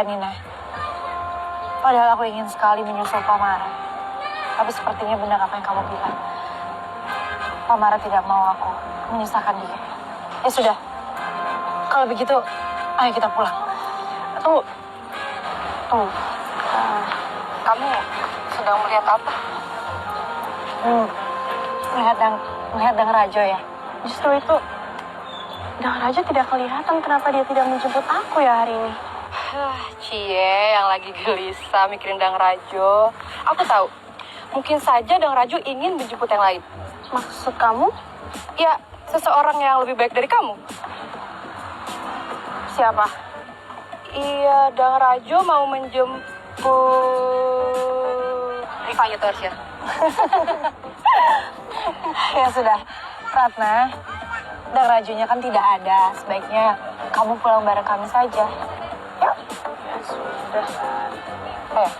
Ya Nina, padahal aku ingin sekali menyusul Pamara. Tapi sepertinya benar apa yang kamu bilang. Pamara tidak mau aku menyusahkan dia. Ya sudah, kalau begitu ayo kita pulang. Tunggu. Kamu sedang melihat apa? Melihat Dang Rajo ya. Justru itu, Dang Rajo tidak kelihatan. Kenapa dia tidak menjemput aku ya hari ini? Cie yang lagi gelisah mikirin Dang Rajo. Aku tahu, mungkin saja Dang Rajo ingin menjemput yang lain. Maksud kamu? Ya, seseorang yang lebih baik dari kamu. Siapa? Iya, Dang Rajo mau menjemput Rifanya Torsya. Ya sudah, Ratna. Dang Rajonya kan tidak ada. Sebaiknya kamu pulang bareng kami saja. Yuk. Ya sudah. Ayo.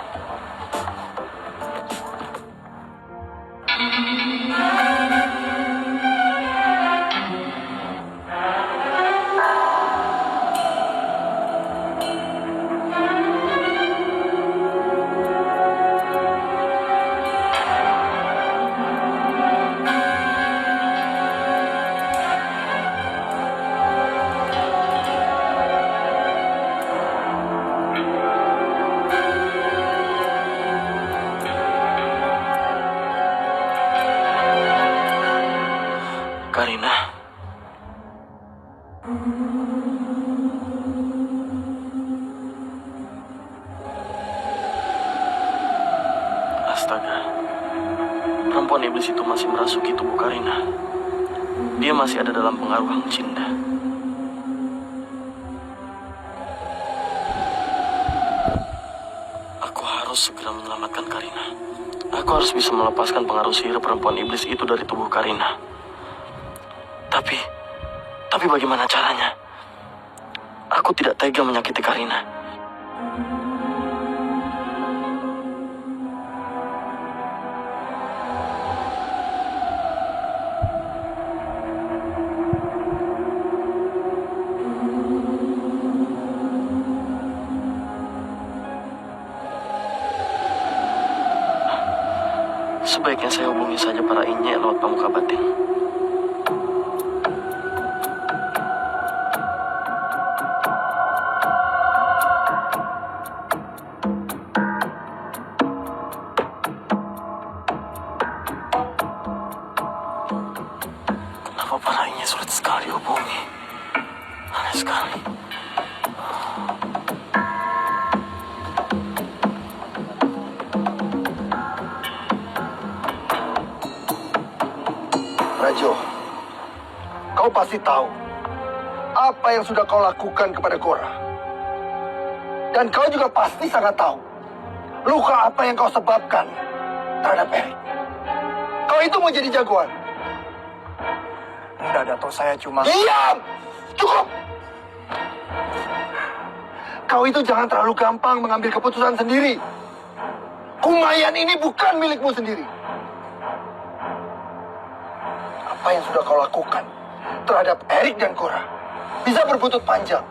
Karina. Astaga. Perempuan iblis itu masih merasuki tubuh Karina. Dia masih ada dalam pengaruh Hang Cinda. Aku harus segera menyelamatkan Karina. Aku harus bisa melepaskan pengaruh sihir perempuan iblis itu dari tubuh Karina. Tapi bagaimana caranya? Aku tidak tega menyakiti Karina. Sebaiknya saya hubungi saja para inye lewat Pamuka Batin. Kenapa para inye sulit sekali hubungi? Aneh sekali. Rajo, kau pasti tahu apa yang sudah kau lakukan kepada Gora. Dan kau juga pasti sangat tahu luka apa yang kau sebabkan terhadap Erik. Kau itu mau jadi jagoan. Enggak, Dato, saya cuma... Diam! Cukup! Kau itu jangan terlalu gampang mengambil keputusan sendiri. Kumayan ini bukan milikmu sendiri. Apa yang sudah kau lakukan terhadap Erik dan Gora bisa berbuntut panjang.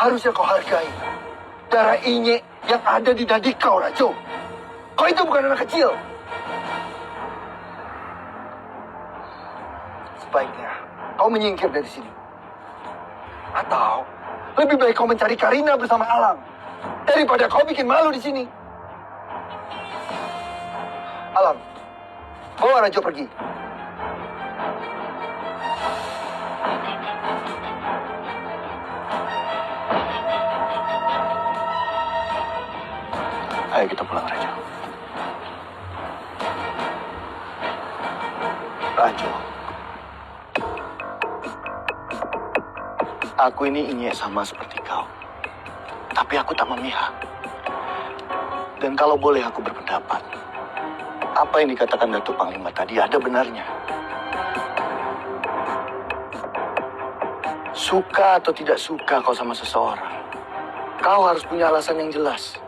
Harusnya kau hargai darah inye yang ada di nadi kau, Rajo. Kau itu bukan anak kecil. Sebaiknya kau menyingkir dari sini. Atau lebih baik kau mencari Karina bersama Alam daripada kau bikin malu di sini. Alam, bawa Rajo pergi. Ayo kita pulang, Rajo. Rajo, aku ini ingin sama seperti kau. Tapi aku tak memihak. Dan kalau boleh aku berpendapat, apa yang dikatakan Datuk Panglima tadi ada benarnya. Suka atau tidak suka kau sama seseorang, kau harus punya alasan yang jelas.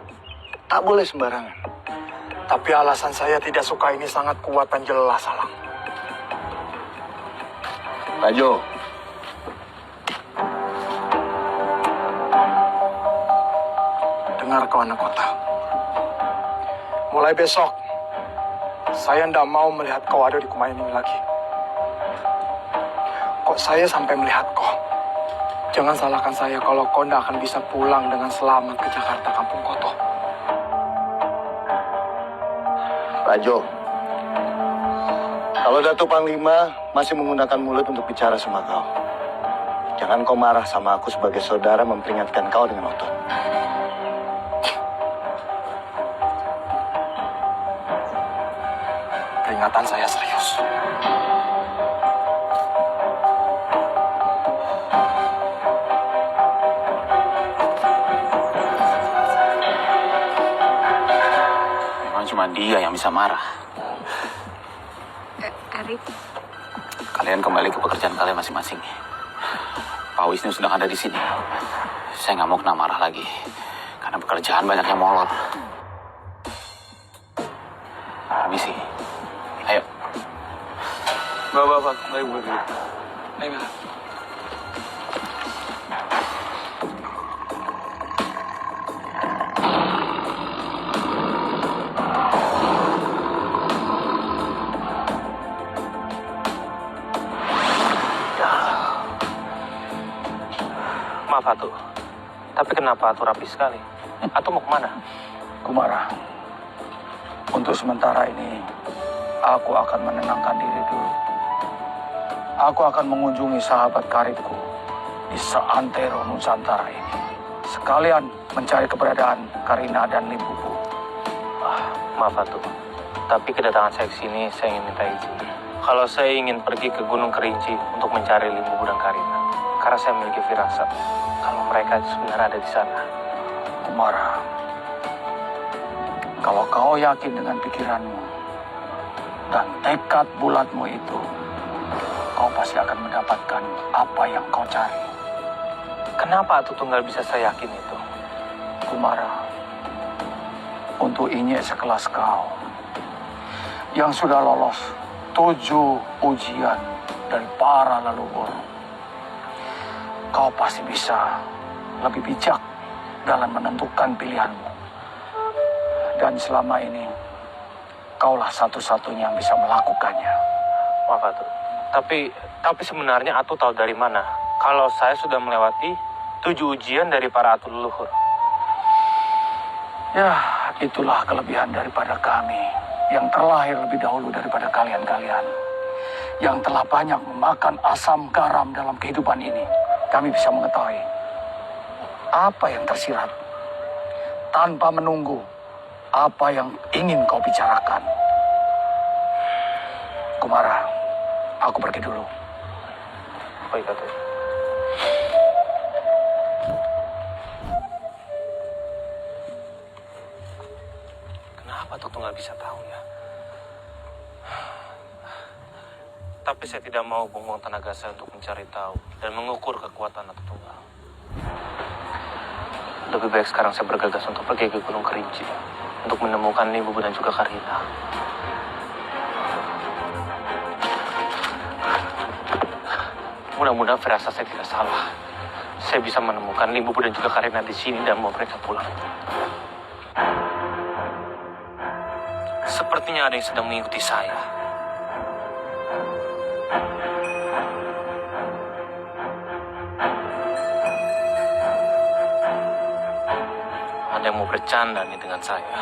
Tak boleh sembarangan. Tapi alasan saya tidak suka ini sangat kuat dan jelas, Salang. Rajo, Dengar kau anak kota. Mulai besok, saya tidak mau melihat kau ada di Kumayan ini lagi. Kok saya sampai melihat kau? Jangan salahkan saya kalau kau tidak akan bisa pulang dengan selamat ke Jakarta, Kampung Koto. Rajo. Kalau Datuk Panglima masih menggunakan mulut untuk bicara sama kau, jangan kau marah sama aku sebagai saudara memperingatkan kau dengan otot. Peringatan saya serius. Memang cuma dia yang bisa marah. Erik, Kalian kembali ke pekerjaan kalian masing-masing. Pak Wisnu sedang ada di sini. Saya nggak mau kena marah lagi. Karena pekerjaan banyak yang molor. Permisi. Ayo. Bapak, baik. Ayo. Maaf Atu, tapi kenapa Atu rapi sekali? Atu mau kemana? Kumara, untuk sementara ini, aku akan menenangkan diri dulu. Aku akan mengunjungi sahabat karibku di seantero Nusantara ini. Sekalian mencari keberadaan Karina dan Limbubu. Maaf Atu, tapi kedatangan saya ke sini saya ingin minta izin. Kalau saya ingin pergi ke Gunung Kerinci untuk mencari Limbubu dan Karina, karena saya memiliki firasat kalau mereka sebenarnya ada di sana. Kumara, kalau kau yakin dengan pikiranmu dan tekad bulatmu itu, kau pasti akan mendapatkan apa yang kau cari. Kenapa Atu Tunggal bisa saya yakin itu? Kumara, untuk Inyek sekelas kau yang sudah lolos 7 ujian dari para leluhur, kau pasti bisa lebih bijak dalam menentukan pilihanmu. Dan selama ini, kaulah satu-satunya yang bisa melakukannya. Maaf Atu, tapi sebenarnya Atu tahu dari mana kalau saya sudah melewati 7 ujian dari para Atu leluhur? Ya, itulah kelebihan daripada kami yang terlahir lebih dahulu daripada kalian-kalian, yang telah banyak memakan asam garam dalam kehidupan ini. Kami bisa mengetahui apa yang tersirat tanpa menunggu apa yang ingin kau bicarakan. Kumara, aku pergi dulu. Baik Atu. Kenapa Atu Tunggal bisa tahu ya? Tapi saya tidak mau buang tenaga saya untuk mencari tahu dan mengukur kekuatan Atu Tunggal. Lebih baik sekarang saya bergegas untuk pergi ke Gunung Kerinci untuk menemukan Limbubu dan juga Karina. Mudah-mudahan firasat saya tidak salah. Saya bisa menemukan Limbubu dan juga Karina di sini dan membawa mereka pulang. Sepertinya ada yang sedang mengikuti saya. Ada yang mau bercanda nih dengan saya.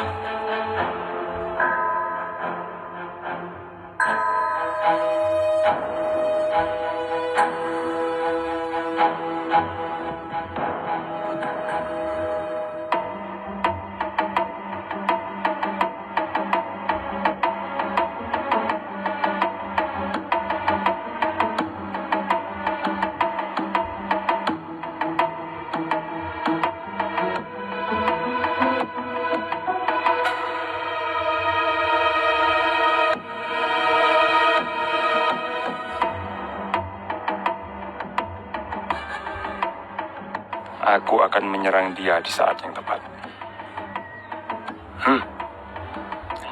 Aku akan menyerang dia di saat yang tepat.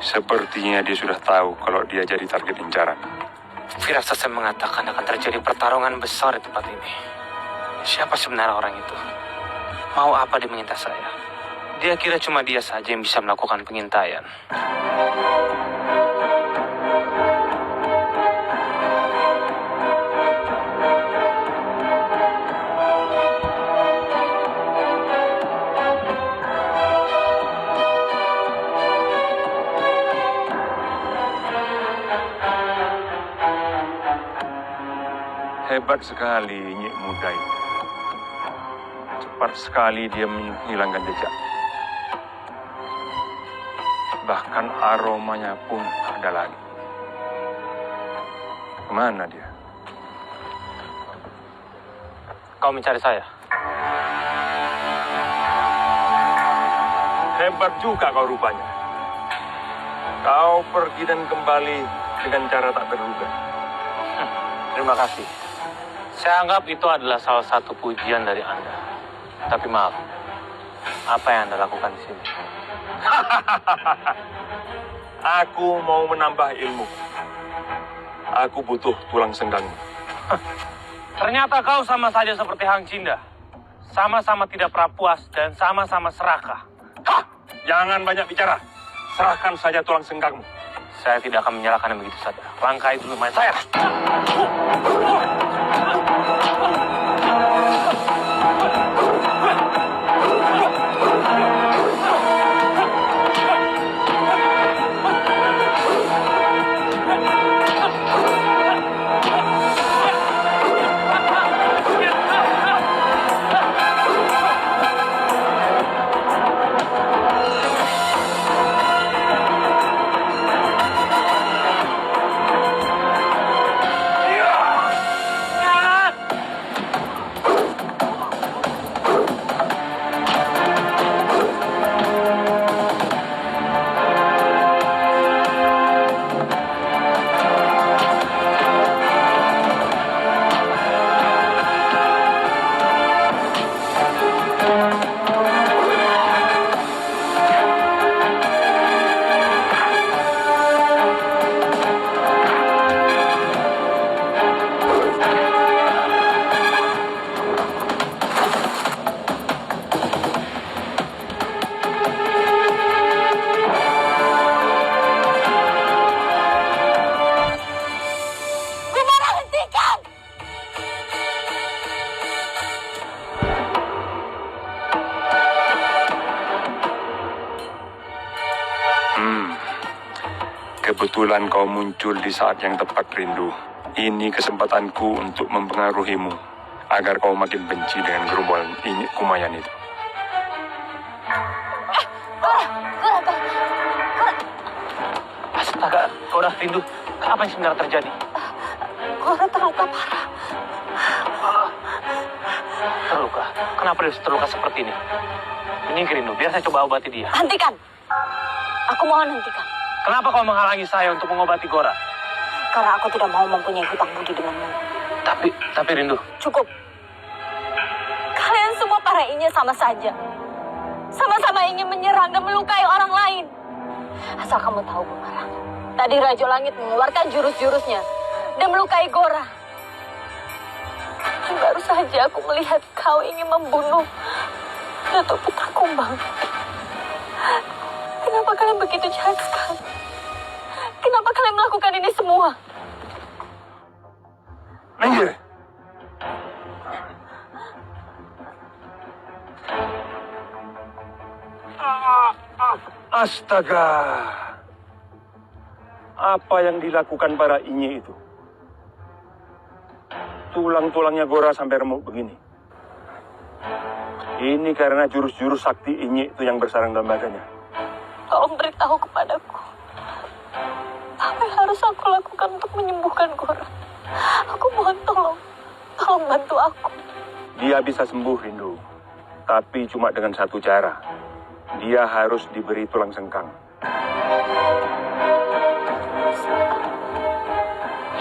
Sepertinya dia sudah tahu kalau dia jadi target incaran. Firasat saya mengatakan akan terjadi pertarungan besar di tempat ini. Siapa sebenarnya orang itu? Mau apa dia mengintai saya? Dia kira cuma dia saja yang bisa melakukan pengintaian. Hebat sekali Nyik Muda itu. Cepat sekali dia menghilangkan jejak. Bahkan aromanya pun tak ada lagi. Kemana dia? Kau mencari saya? Hebat juga kau rupanya. Kau pergi dan kembali dengan cara tak terduga. Terima kasih. Saya anggap itu adalah salah satu pujian dari Anda. Tapi maaf, apa yang Anda lakukan di sini? Aku mau menambah ilmu. Aku butuh tulang senggangmu. Ternyata kau sama saja seperti Hang Cinda. Sama-sama tidak pernah puas dan sama-sama serakah. Hah! Jangan banyak bicara. Serahkan saja tulang senggangmu. Saya tidak akan menyerahkannya begitu saja. Langkai dulu main saya. Kebetulan kau muncul di saat yang tepat, Rindu. Ini kesempatanku untuk mempengaruhimu, agar kau makin benci dengan gerombolan Inyek Kumayan itu. Astaga, Gora, Rindu. Apa yang sebenarnya terjadi? Gora terluka parah. Terluka? Kenapa dia bisa terluka seperti ini? Ini Rindu, biar saya coba obati dia. Hentikan! Aku mohon hentikan. Kenapa kau menghalangi saya untuk mengobati Gora? Karena aku tidak mau mempunyai hutang budi denganmu. Tapi Rindu. Cukup. Kalian semua para Inyek sama saja. Sama-sama ingin menyerang dan melukai orang lain. Asal kamu tahu, Gumara. Tadi Raja Langit mengeluarkan jurus-jurusnya dan melukai Gora. Dan baru saja aku melihat kau ingin membunuh Datuk Putra Kumbang. Kenapa kalian begitu jahat sekali? Kenapa kalian melakukan ini semua? Minggir! Astaga! Apa yang dilakukan para Inyek itu? Tulang-tulangnya Gora sampai remuk begini. Ini karena jurus-jurus sakti Inyek itu yang bersarang dalam badannya. Tolong beritahu kepadaku. Apa yang harus aku lakukan untuk menyembuhkan Gora? Aku mohon tolong. Tolong bantu aku. Dia bisa sembuh, Rindu. Tapi cuma dengan satu cara. Dia harus diberi tulang sengkang.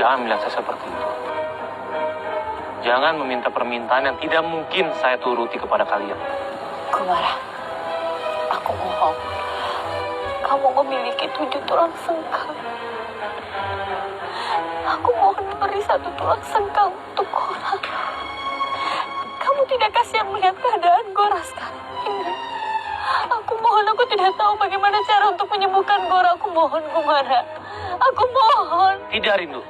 Jangan bilang saya seperti itu. Jangan meminta permintaan yang tidak mungkin saya turuti kepada kalian. Gumara, aku mohon. kamu memiliki 7 tulang sengkang. Aku mohon beri 1 tulang sengkang untuk Gora. Kamu tidak kasihan melihat keadaan Gora sekarang ini. Aku mohon, aku tidak tahu bagaimana cara untuk menyembuhkan Gora. Aku mohon, Kumara. Aku mohon. Tidak, Rindu.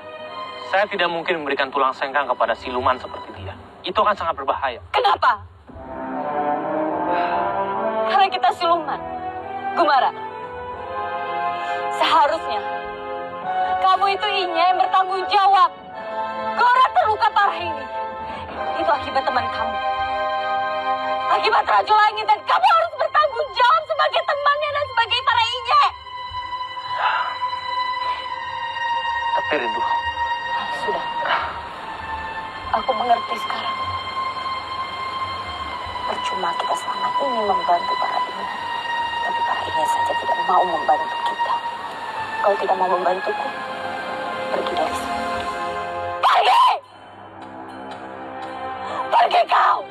Saya tidak mungkin memberikan tulang sengkang kepada siluman seperti dia. Itu akan sangat berbahaya. Kenapa? Karena kita siluman, Kumara. Seharusnya kamu itu Inya yang bertanggung jawab. Gora terluka parah ini. Itu akibat teman kamu. Akibat Raja Langit, dan kamu harus bertanggung jawab sebagai temannya dan sebagai para Inya. Tapi Rindu, Sudah. Aku mengerti sekarang. Percuma kita selama ini membantu para Inya. Tapi para Inya saja tidak mau membantu kita. Kau tidak mau membantuku, pergi dari sini. Pergi! Pergi kau!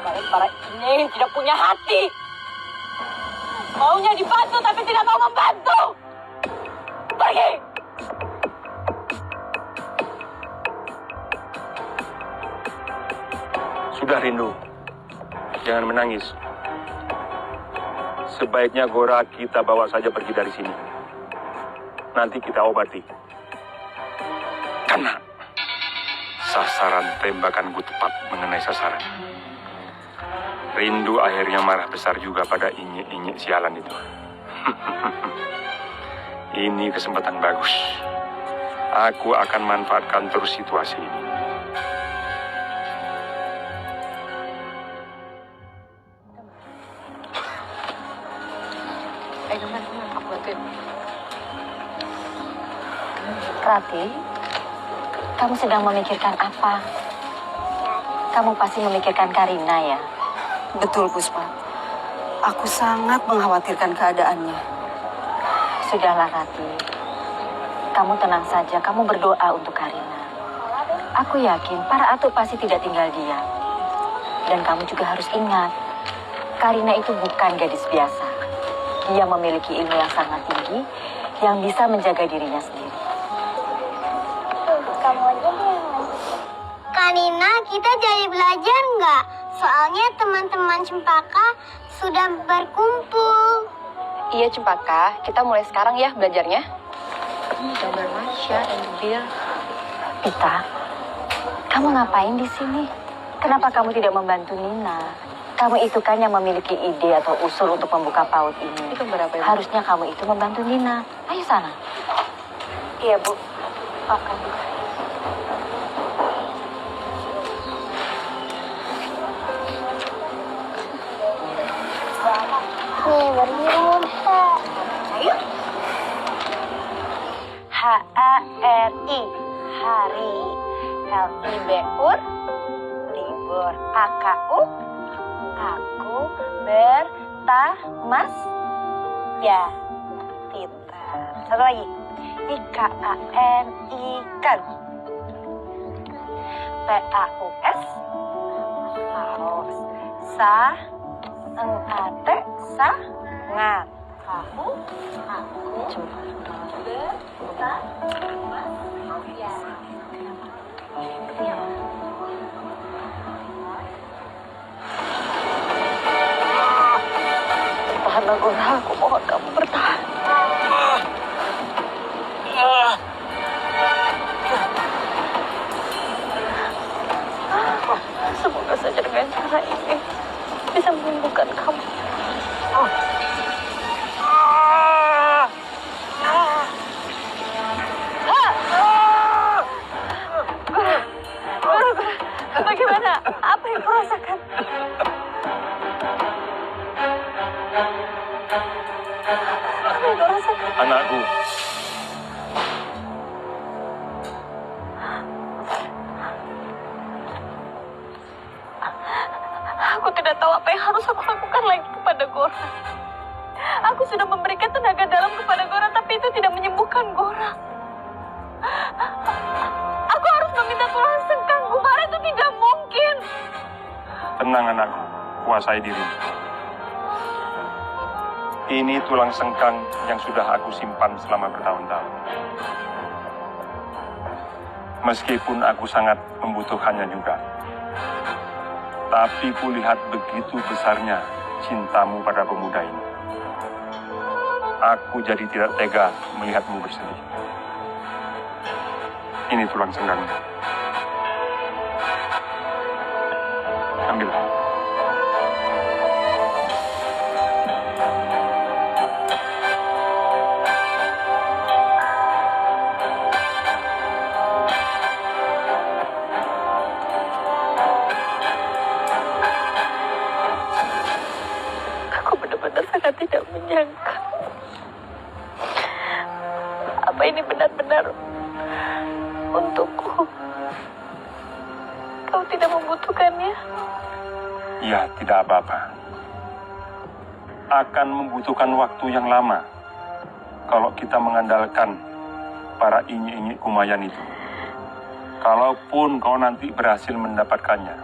Kalian para Inya yang tidak punya hati. Maunya dibantu tapi tidak mau membantu. Pergi! Sudah, Rindu. Jangan menangis. Sebaiknya Gora kita bawa saja pergi dari sini. Nanti kita obati. Karena sasaran tembakanku tepat mengenai sasaran. Rindu akhirnya marah besar juga pada inyek-inyek sialan itu. Ini kesempatan bagus. Aku akan manfaatkan terus situasi ini. Aku bantuin. Rati, kamu sedang memikirkan apa? Kamu pasti memikirkan Karina ya? Betul, Puspa. Aku sangat mengkhawatirkan keadaannya. Sudahlah Rati, kamu tenang saja, kamu berdoa untuk Karina. Aku yakin para Atuk pasti tidak tinggal diam. Dan kamu juga harus ingat, Karina itu bukan gadis biasa. Dia memiliki ilmu yang sangat tinggi, yang bisa menjaga dirinya sendiri. Kamu aja deh. Karina, kita jadi belajar nggak? Soalnya teman-teman Cempaka sudah berkumpul. Iya, Cempaka. Kita mulai sekarang ya belajarnya. Gambar Masya dan Bill. Pita, kamu ngapain di sini? Kenapa kamu tidak membantu Nina? Kamu itu kan yang memiliki ide atau usul untuk membuka PAUD ini. Itu berapa ya? Harusnya kamu itu membantu Nina. Ayo sana. Iya, Bu. Oke. Nih, berjumpa. Ayo. H-A-R-I, hari. L-I-B-U-R, libur. A-K-U, aku bertamas. Ya, pintar. Satu lagi. I-K-A-N, ikan. P-A-U-S, paus. Sa-eng-A-T, sangat. Aku bertahan, Gora. Aku mohon kamu bertahan. Semoga saja dengan cara ini bisa menyembuhkan kamu. Bagaimana? Apa yang kau rasakan? Apa yang kau rasakan? Anakku, Aku tidak tahu apa yang harus aku lakukan lagi kepada Gora. Aku sudah memberikan tenaga dalam kepada Gora, tapi itu tidak menyembuhkan Gora. Aku harus meminta tulang sengkang. Kumara itu tidak mungkin. tenang anakku. Kuasai diri. Ini tulang sengkang yang sudah aku simpan selama bertahun-tahun. Meskipun aku sangat membutuhkannya juga. Tapi kulihat begitu besarnya cintamu pada pemuda ini. Aku jadi tidak tega melihatmu bersedih. Ini tulang senggangnya. Ambillah. Aku benar-benar sangat tidak menyangka. Apa ini benar-benar untukku? Kau tidak membutuhkannya? Ya, tidak apa-apa. Akan membutuhkan waktu yang lama kalau kita mengandalkan para inyi-inyi Kumayan itu. Kalaupun kau nanti berhasil mendapatkannya,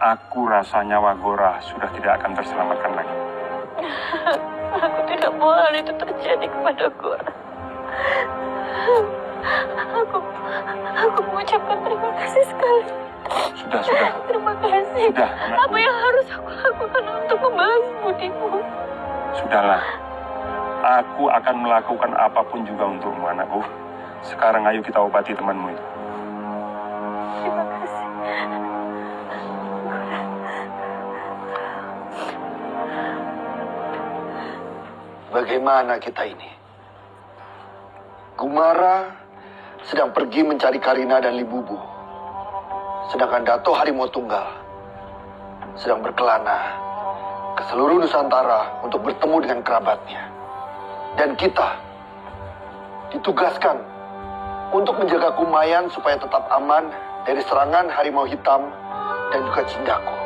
aku rasa nyawa Gora sudah tidak akan terselamatkan lagi. Aku tidak mau hal itu terjadi kepada Gora. Aku mengucapkan terima kasih sekali. Sudah. Terima kasih. Sudah, anakku. Apa yang harus aku lakukan untuk membalas budimu? Sudahlah. Aku akan melakukan apapun juga untukmu, anakku. Sekarang ayo kita obati temanmu itu. Terima kasih. Bagaimana kita ini? Gumara sedang pergi mencari Karina dan Libubu. Sedangkan Dato Harimau Tunggal sedang berkelana ke seluruh Nusantara untuk bertemu dengan kerabatnya. Dan kita ditugaskan untuk menjaga Kumayan supaya tetap aman dari serangan Harimau Hitam dan juga Cindako.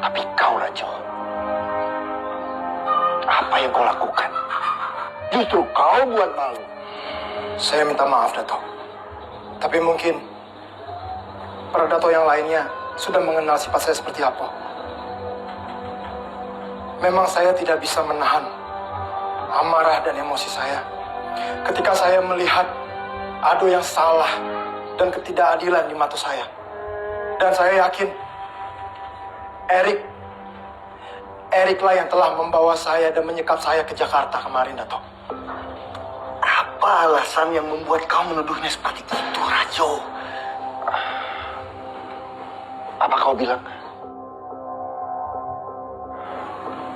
Tapi kau, Rajo, apa yang kau lakukan? Justru kau buat malu. Saya minta maaf, Dato. Tapi mungkin para Dato yang lainnya sudah mengenal sifat saya seperti apa. Memang saya tidak bisa menahan amarah dan emosi saya ketika saya melihat ada yang salah dan ketidakadilan di mata saya. Dan saya yakin Eriklah yang telah membawa saya dan menyekap saya ke Jakarta kemarin, Dato. Apa alasan yang membuat kau menuduhnya seperti itu, Rajo? Apa kau bilang?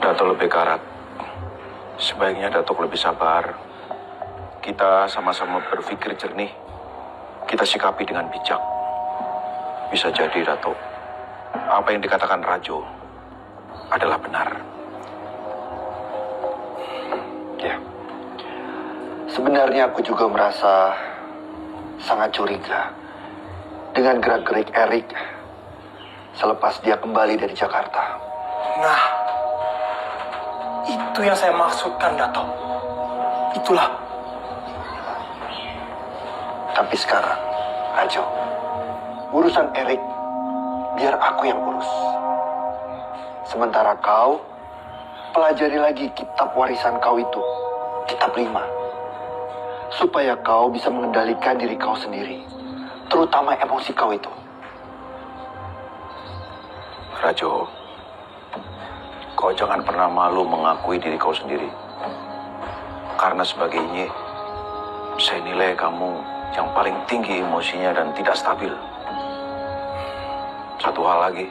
Dato lebih karat. Sebaiknya Dato lebih sabar. Kita sama-sama berpikir jernih. Kita sikapi dengan bijak. Bisa jadi, Dato, apa yang dikatakan Rajo adalah benar. Ya. Sebenarnya aku juga merasa sangat curiga dengan gerak-gerik Erik selepas dia kembali dari Jakarta. Nah, itu yang saya maksudkan, Dato. Itulah. Tapi sekarang, Rajo, urusan Erik biar aku yang urus. Sementara kau pelajari lagi kitab warisan kau itu, kitab 5. Supaya kau bisa mengendalikan diri kau sendiri, terutama emosi kau itu. Rajo, kau jangan pernah malu mengakui diri kau sendiri. Karena sebagai Inyi, saya nilai kamu yang paling tinggi emosinya dan tidak stabil. Satu hal lagi,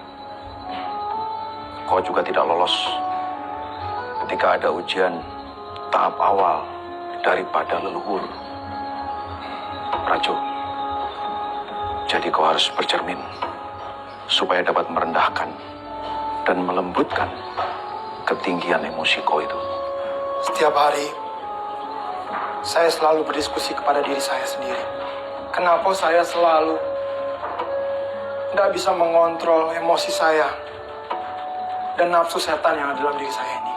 kau juga tidak lolos ketika ada ujian tahap awal daripada leluhur. Rajo, jadi kau harus bercermin supaya dapat merendahkan dan melembutkan ketinggian emosi kau itu. Setiap hari, saya selalu berdiskusi kepada diri saya sendiri. Kenapa saya selalu tidak bisa mengontrol emosi saya dan nafsu setan yang ada dalam diri saya ini.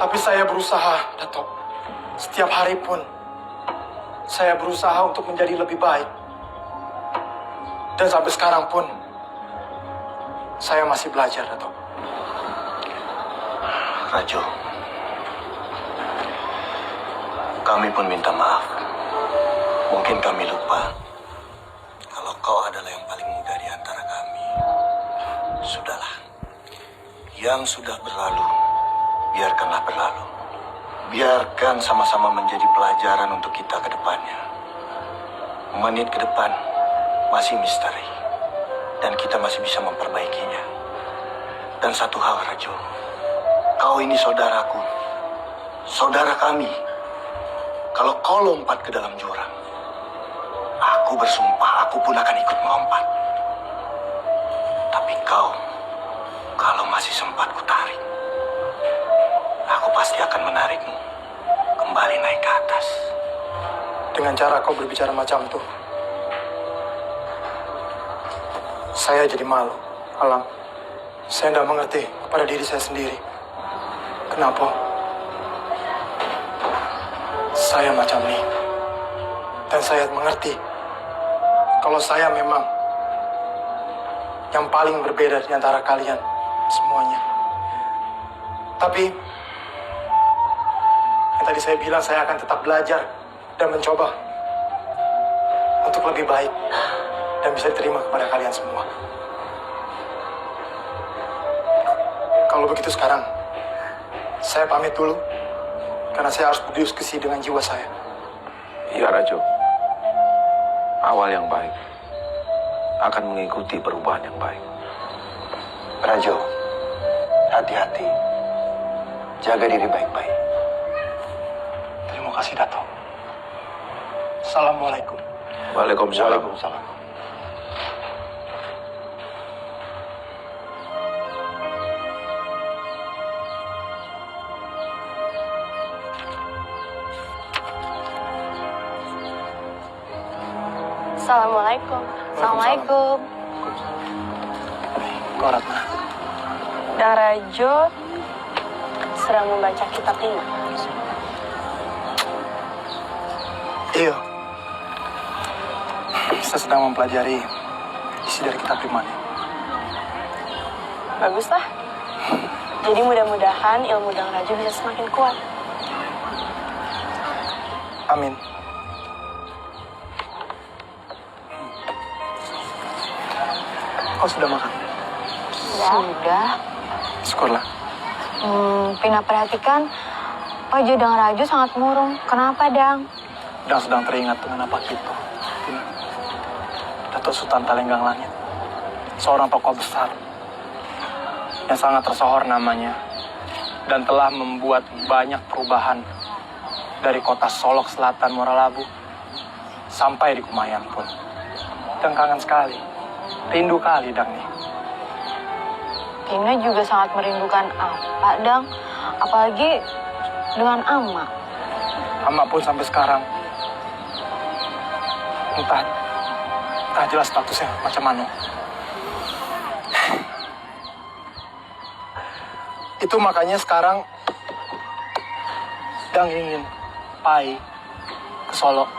Tapi saya berusaha, Dato. Setiap hari pun, saya berusaha untuk menjadi lebih baik. Dan sampai sekarang pun, saya masih belajar, Dato. Rajo, Kami pun minta maaf. Mungkin kami lupa kalau kau adalah yang paling muda di antara kami. Sudahlah. Yang sudah berlalu, biarkanlah berlalu. Biarkan sama-sama menjadi pelajaran untuk kita ke depannya. Menit ke depan masih misteri. Dan kita masih bisa memperbaikinya. Dan satu hal, Rajo. Kau ini saudaraku. Saudara kami. Kalau kau lompat ke dalam jurang, aku bersumpah aku pun akan ikut melompat. Tapi kau, kalau masih sempat kutarik, aku pasti akan menarikmu kembali naik ke atas. Dengan cara kau berbicara macam itu, saya jadi malu. Alang, saya tidak mengerti kepada diri saya sendiri. Kenapa saya macam ini? Dan saya mengerti kalau saya memang yang paling berbeda di antara kalian semuanya. Tapi yang tadi saya bilang, saya akan tetap belajar dan mencoba untuk lebih baik dan bisa diterima kepada kalian semua. Kalau begitu sekarang, saya pamit dulu karena saya harus berdiskusi dengan jiwa saya. Iya, Rajo. Awal yang baik akan mengikuti perubahan yang baik. Rajo, hati-hati. Jaga diri baik-baik. Terima kasih, Dato. Assalamualaikum. Waalaikumsalam. Waalaikumsalam. Assalamualaikum. Assalamualaikum. Kau Ratna. Dang Rajo sedang membaca kitab ini. Iya. Saya sedang mempelajari isi dari kitab Imani. Baguslah. Jadi mudah-mudahan ilmu Dang Rajo bisa semakin kuat. Amin. Kau sudah makan? Sudah. Syukurlah. Pina perhatikan wajah Dang Rajo sangat murung. Kenapa, Dang? Dang sedang teringat dengan apa itu. Datuk Sultan Talenggang Langit. Seorang tokoh besar yang sangat tersohor namanya dan telah membuat banyak perubahan dari kota Solok Selatan Moralabu sampai di Kumayan pun. Dan kangen sekali. Rindu kali, Dang nih. Pina juga sangat merindukan apa, Dang? Apalagi dengan Ama. Ama pun sampai sekarang entah jelas statusnya macam mana. Itu makanya sekarang Dang ingin pai ke Solo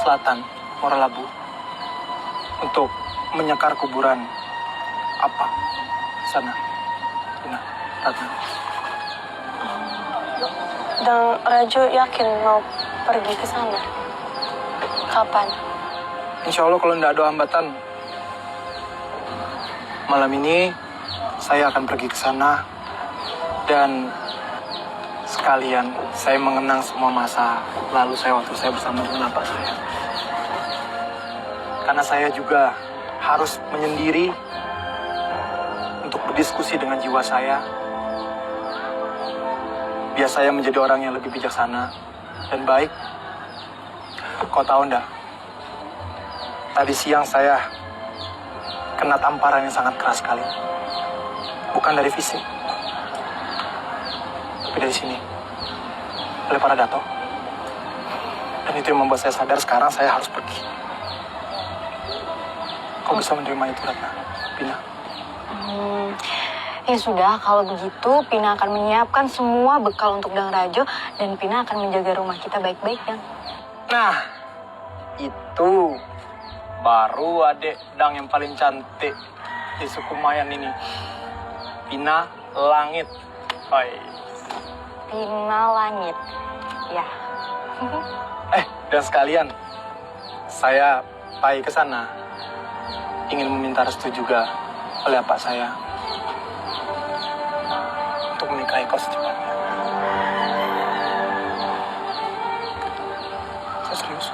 Selatan Moralabu untuk menyekar kuburan apa sana. Pina, Ratna. Dang Rajo yakin mau pergi ke sana? Kapan? Insya Allah kalau tidak ada hambatan, malam ini saya akan pergi ke sana dan sekalian saya mengenang semua masa lalu saya waktu saya bersama dengan bapak saya. Karena saya juga harus menyendiri untuk berdiskusi dengan jiwa saya. Biar saya menjadi orang yang lebih bijaksana dan baik. Kau tahu enggak? Tadi siang saya kena tamparan yang sangat keras sekali. Bukan dari fisik, tapi dari sini. Oleh para dato. Dan itu yang membuat saya sadar sekarang saya harus pergi. Kau bisa menerima itu, Ratna? Pina? Ya sudah, kalau begitu Pina akan menyiapkan semua bekal untuk Dang Rajo dan Pina akan menjaga rumah kita baik-baik, Dang. Nah, itu baru adik Dang yang paling cantik di suku Mayan ini. Pina Langit. Hai. Pina Langit. Ya. Dan sekalian, saya Pai ke sana ingin meminta restu juga oleh bapak saya untuk menikahi kau secepatnya. Saya serius.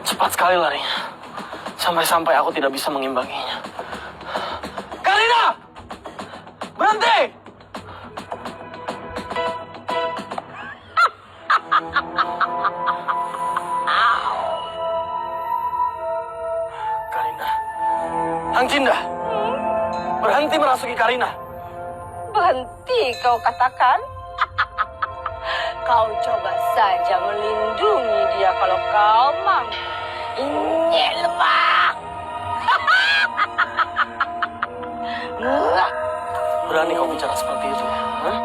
Cepat sekali larinya. Sampai-sampai aku tidak bisa mengimbanginya. Karina! Berhenti! Karina. Hang Cinda. Berhenti merasuki Karina. Berhenti kau katakan? Kau coba saja melindungi dia kalau kau mampu. Ini lemah. Berani kau bicara seperti itu ya? Hah?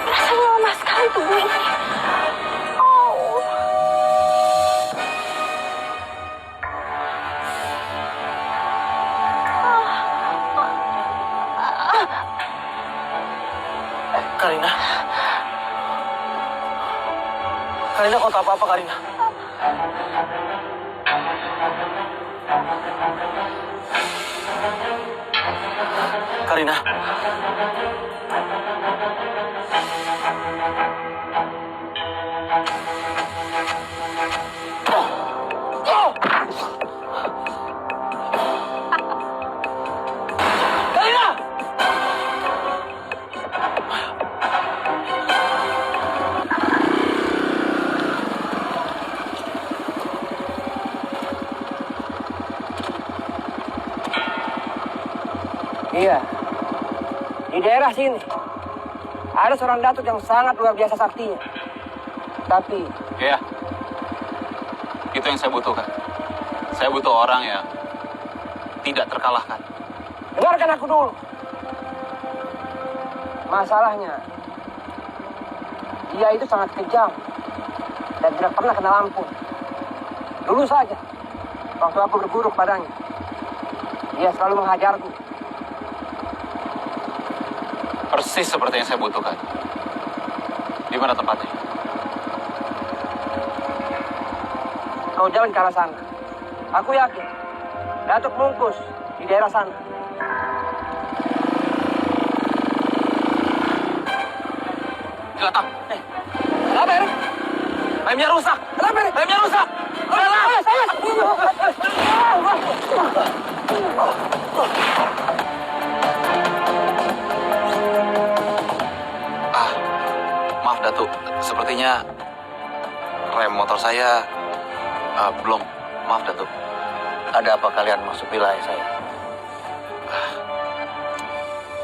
Rasanya lemah sekali tubuh ini. Karina. Karina, kau tak apa-apa, Karina? Karina. Iya, di daerah sini ada seorang datuk yang sangat luar biasa saktinya. Tapi... Iya, itu yang saya butuhkan. Saya butuh orang yang tidak terkalahkan. Dengarkan aku dulu. Masalahnya, dia itu sangat kejam dan tidak pernah kenal ampun. Dulu saja, waktu aku berburu padanya, dia selalu menghajarku. Persis seperti yang saya butuhkan. Di mana tempatnya? Kau jalan ke arah sana. Aku yakin, Datuk Mungkus di daerah sana. Datang. Kenapa ini? Remnya rusak. Kenapa ini? Remnya rusak. Maaf Datuk, sepertinya rem motor saya belum. Maaf Datuk. Ada apa kalian masuk wilayah saya?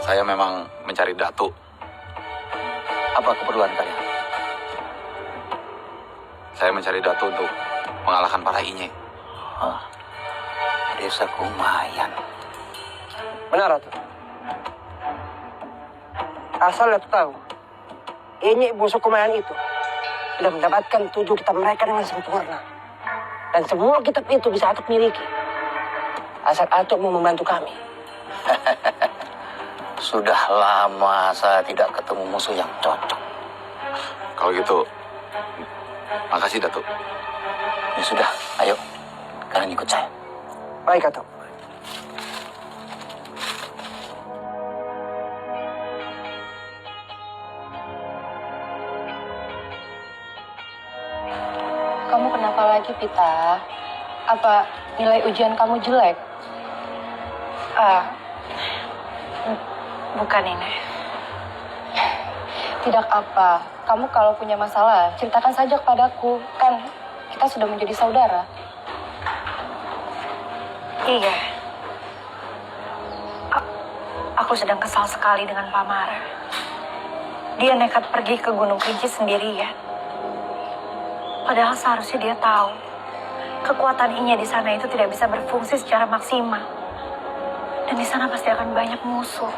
Saya memang mencari Datuk. Apa keperluan kalian? Saya mencari Datuk untuk mengalahkan para Inye. Desa Kumayan. Benar, Ratu. Asal Ratu tahu, ini busuk Kumayan itu sudah mendapatkan 7 kitab mereka dengan sempurna. Dan semua kitab itu bisa Atuk miliki. Asal Atuk mau membantu kami. Sudah lama saya tidak ketemu musuh yang cocok. Kalau gitu, makasih Datuk. Ya sudah, ayo. Kalian ikut saya. Baik, Atuk. Kamu kenapa lagi, Pita? Apa nilai ujian kamu jelek? Bukan ini. Tidak apa. Kamu kalau punya masalah, ceritakan saja kepadaku. Kan kita sudah menjadi saudara. Iya. Aku sedang kesal sekali dengan Pamara. Dia nekat pergi ke Gunung Kerinci sendirian. Padahal seharusnya dia tahu kekuatan Inya di sana itu tidak bisa berfungsi secara maksimal. Dan di sana pasti akan banyak musuh.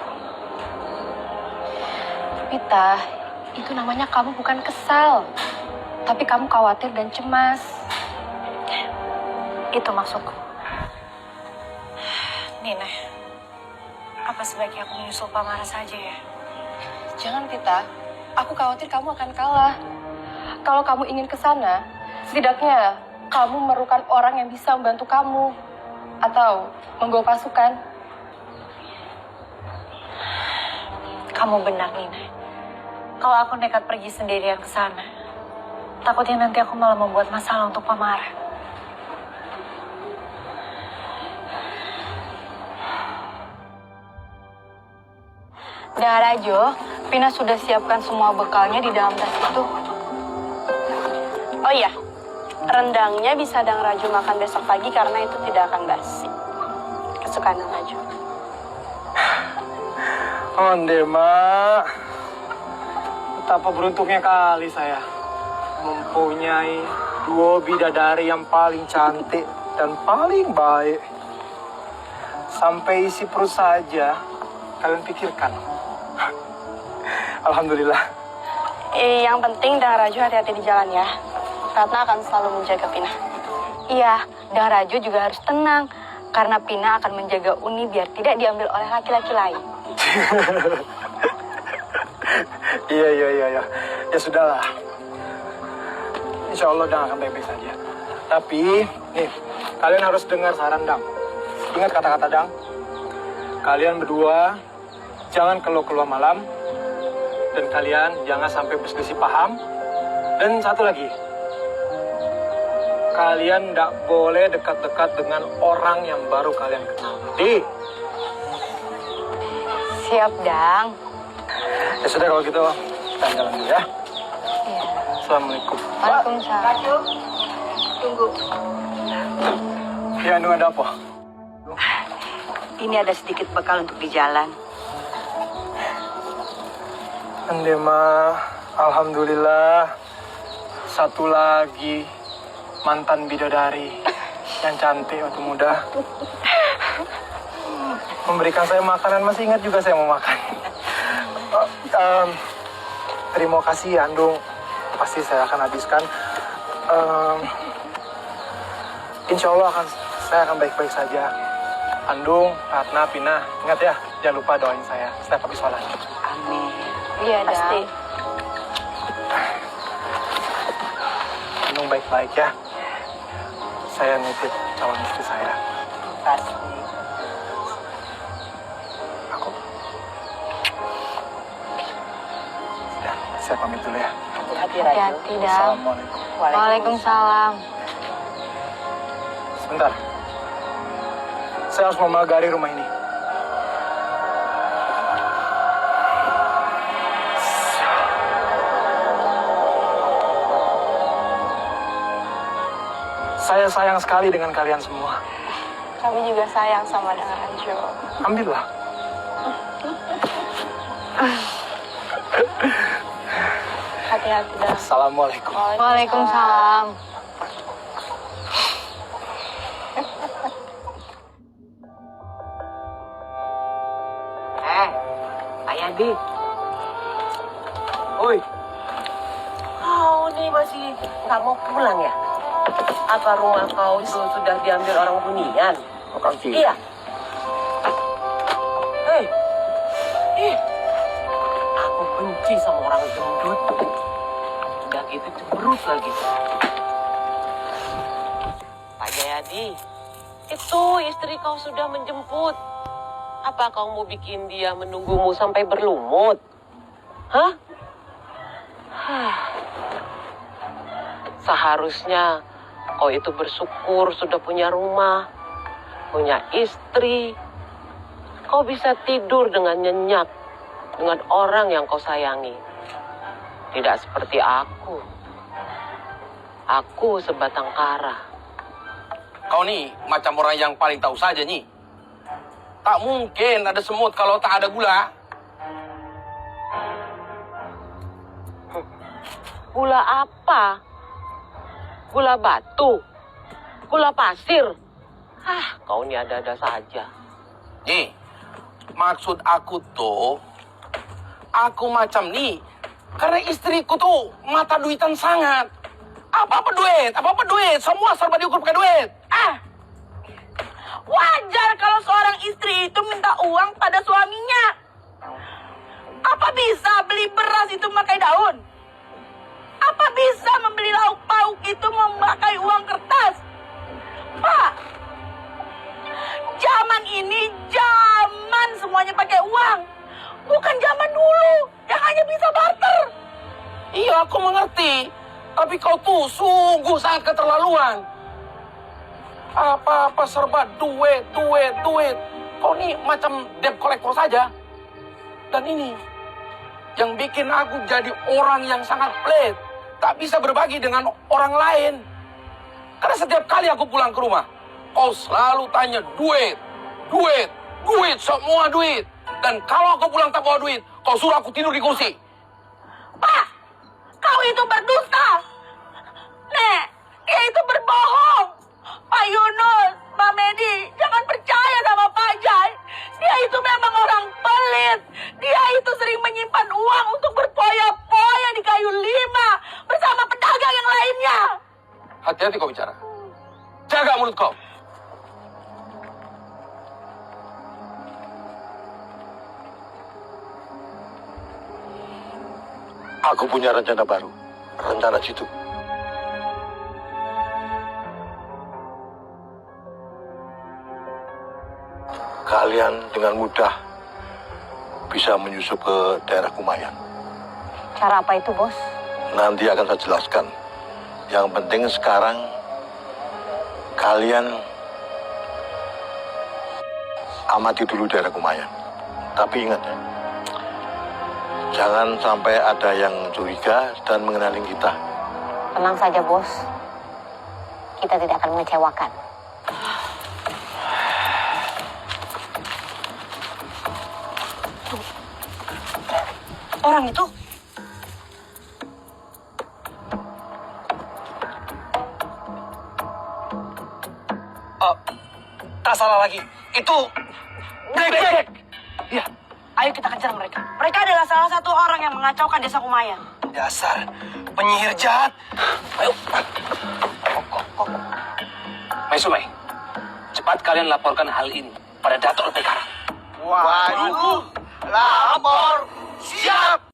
Pita, itu namanya kamu bukan kesal. Tapi kamu khawatir dan cemas. Itu maksudku. Nina, apa sebaiknya aku menyusul Pamara saja ya? Jangan, Pita. Aku khawatir kamu akan kalah. Kalau kamu ingin ke sana, setidaknya kamu memerlukan orang yang bisa membantu kamu. Atau membawa pasukan. Kamu benar, Nina. Kalau aku nekat pergi sendirian ke sana, takutnya nanti aku malah membuat masalah untuk Pamara. Rajo, Pina sudah siapkan semua bekalnya di dalam tas itu. Oh iya, rendangnya bisa Dang Rajo makan besok pagi karena itu tidak akan basi. Kesukaan Dang Rajo. Onde, Mak. Betapa beruntungnya kali saya mempunyai 2 bidadari yang paling cantik dan paling baik. Sampai isi perut saja kalian pikirkan. Alhamdulillah. Yang penting Dang Rajo hati-hati di jalan ya. Ratna akan selalu menjaga Pina. Iya, Dang Rajo juga harus tenang. Karena Pina akan menjaga Uni biar tidak diambil oleh laki-laki lain. Iya. Ya sudahlah. Insya Allah Dang akan baik-baik saja. Tapi, nih, kalian harus dengar saran Dang. Ingat kata-kata Dang. Kalian berdua jangan keluar malam. Dan kalian jangan sampai berselisih paham. Dan satu lagi. Kalian tidak boleh dekat-dekat dengan orang yang baru kalian kenal. Siap, Dang. Ya sudah kalau gitu, kita jalan dulu ya. Iya. Assalamualaikum. Waalaikumsalam. Tunggu. Ya, ada apa? Ini ada sedikit bekal untuk di jalan. Ande mah, alhamdulillah. Satu lagi mantan bidadari yang cantik waktu muda. Memberikan saya makanan, masih ingat juga saya mau makan. Terima kasih Andung, pasti saya akan habiskan. Insya Allah saya akan baik-baik saja. Andung, Ratna, Pina, ingat ya, jangan lupa doain saya setiap habis sholat. Amin. Iya, pasti. Andung baik-baik ya. Saya nitip calon istri saya. Pasti. Aku. Ya, saya pamit dulu ya. Hati-hati, Rajo. Hati-hati, Dang. Assalamualaikum. Waalaikumsalam. Bentar. Saya harus memagari rumah ini. Saya sayang sekali dengan kalian semua. Kami juga sayang sama dengan Anjo. Ambillah. Hati-hati dah. Assalamualaikum. Waalaikumsalam. Pak Yadi. Woi. Kau nih masih nggak mau pulang ya? Apa rumah kau itu sudah diambil orang hunian? Iya. Hei. Aku benci sama orang gendut. Udah gitu cemberut lagi. Pak Jayadi, itu istri kau sudah menjemput. Apa kau mau bikin dia menunggumu sampai berlumut? Hah? Seharusnya kau itu bersyukur sudah punya rumah, punya istri. Kau bisa tidur dengan nyenyak, dengan orang yang kau sayangi. Tidak seperti aku. Aku sebatang kara. Kau nih macam orang yang paling tahu saja nih. Tak mungkin ada semut kalau tak ada gula. Gula apa? Gula batu? Gula pasir? Kau ini ada-ada saja. Nih, maksud aku tuh, aku macam nih, karena istriku tuh mata duitan sangat. Apa-apa duit, semua serba diukur pakai duit. Wajar kalau seorang istri itu minta uang pada suaminya. Apa bisa beli beras itu memakai daun? Apa bisa membeli lauk pauk itu memakai uang kertas? Pak, zaman ini zaman semuanya pakai uang. Bukan zaman dulu yang hanya bisa barter. Iya, aku mengerti. Tapi kau tuh sungguh sangat keterlaluan. Apa-apa serba duit. Kau nih macam debt collector saja. Dan ini yang bikin aku jadi orang yang sangat pelit. Tak bisa berbagi dengan orang lain. Karena setiap kali aku pulang ke rumah, kau selalu tanya duit, semua duit. Dan kalau aku pulang tak bawa duit, kau suruh aku tidur di kursi. Pak, kau itu berdusta. Nek, dia itu berbohong. Pak Yunus, Mbak Medi, jangan percaya sama Pak Jai. Dia itu memang orang pelit. Dia itu sering menyimpan uang untuk berpoya-poya di kayu lima bersama pedagang yang lainnya. Hati-hati kau bicara. Jaga mulut kau. Aku punya rencana baru. Rencana jitu. Kalian dengan mudah bisa menyusup ke daerah Kumayan. Cara apa itu, Bos? Nanti akan saya jelaskan. Yang penting sekarang kalian amati dulu daerah Kumayan. Tapi ingat ya, jangan sampai ada yang curiga dan mengenali kita. Tenang saja, Bos. Kita tidak akan mengecewakan. Orang itu? Tak salah lagi. Itu Black. Ya, ayo kita kejar mereka. Mereka adalah salah satu orang yang mengacaukan desa Kumayan. Dasar penyihir jahat. Ayo. Maisumai, cepat kalian laporkan hal ini pada Datuk Lebih Karat. Waduh, lapor siap.